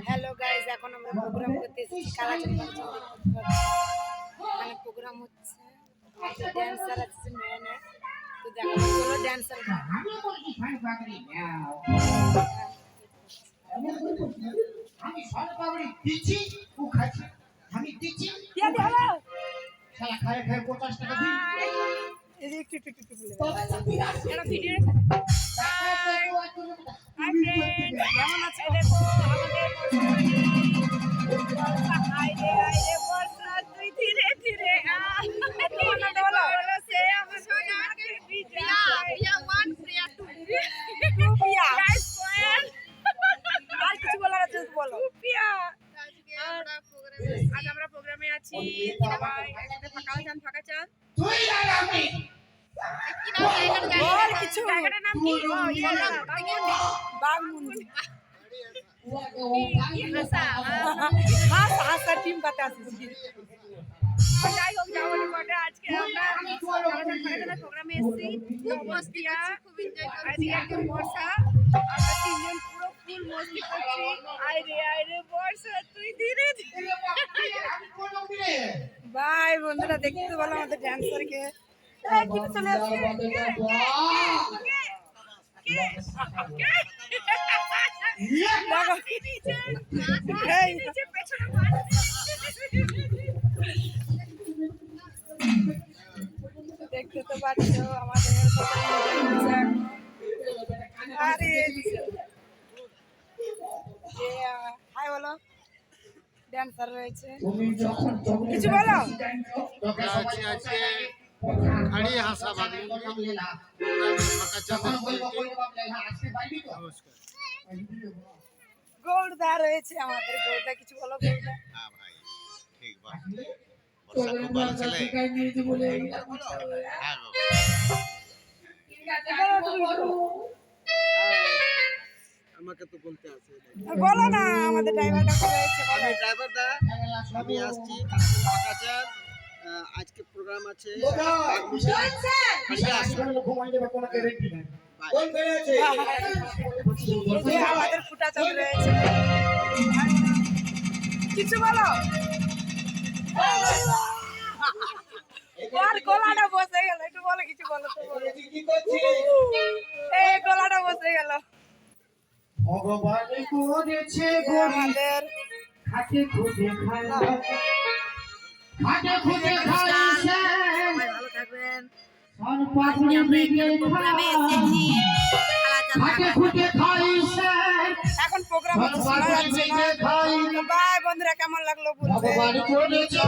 Hello guys, এখন আমরা programme করতে এসেছি কালাচাঁদ। মানে প্রোগ্রাম হচ্ছে, ড্যান্সার আছে মেয়ে, তো দেখো চলো ড্যান্সার। আমি সরকারি দিচ্ছি ও খাচ্ছি, আমি দিচ্ছি হ্যালো শালা খায় খায় 50 টাকা দিন। এই যে একটু বলে এটা ভিডিও হাই ফ্রেন্ড, কেমন আছো? দেখো আমাদের আইরে আইরে বর্ষা তুই ধীরে ধীরে বলো সে আমার সোনাকে বিজা প্রিয়া 1 প্রিয়া 2 প্রিয়া। গাইস কোয়েল আর কিছু বলার আছে তো বলো। প্রিয়া আজ আমরা প্রোগ্রামে আছি সবাই ফাঁকা চাঁদ তুই আর আমি কি নাম জায়গাটার বল কিছু। জায়গাটার নাম কি বাগমুন্ডি। হাসা হাসা টিম কাতে আসিছি। যাই হোক যাওয়ার পরে আজকে আমরা প্রোগ্রামে এসেছি খুব মস্তি আছে, খুব এনজয় করছি। আজকে একদম বর্ষা, আমরা তিনজন পুরো ফুল মস্তি করছি। আইরে বর্ষা তুই ধীরে ধীরে। বাই বন্ধুরা, দেখতে বলো আমাদের ড্যান্সারকে। কি চলে আসছে দেখতে তো পাচ্ছ আমাদের আরে হাই বলো, ড্যান্সার রয়েছে, কিছু বলো। আজকে খাড়ি হাসা বাগমুন্ডি ফাঁকা চাঁদের নমস্কার। গৌড়দা রয়েছে আমাদের, গৌড়দা কিছু বলো। গৌড়দা হ্যাঁ ভাই, ঠিক বল। বর্ষা খুব ভালো ছেলে। হ্যাঁ গো। আমাকে তো বলতে আছে। বলো না, আমাদের ড্রাইভারটা রয়েছে। আমি ড্রাইভার দা, আমি আসছি ফাঁকা চাঁদ। আজকে প্রোগ্রাম আছে আমাদের ফুটা চাঁদ রয়েছে, কিছু বলো। আর গলাটা বসে গেল, একটু বলো, কিছু বলো তো বলো। এই গলাটা বসে গেল। ভগবান করেছে আমাদের খাটে খুঁজে খাই, খাটে খুঁজে খাইছে ভালো থাকবেন। খাটে খুঁজে খাইছে এখন প্রোগ্রাম শোনা যাচ্ছে না। বাই বন্ধুরা, কেমন লাগলো বলবে। ভগবান করেছে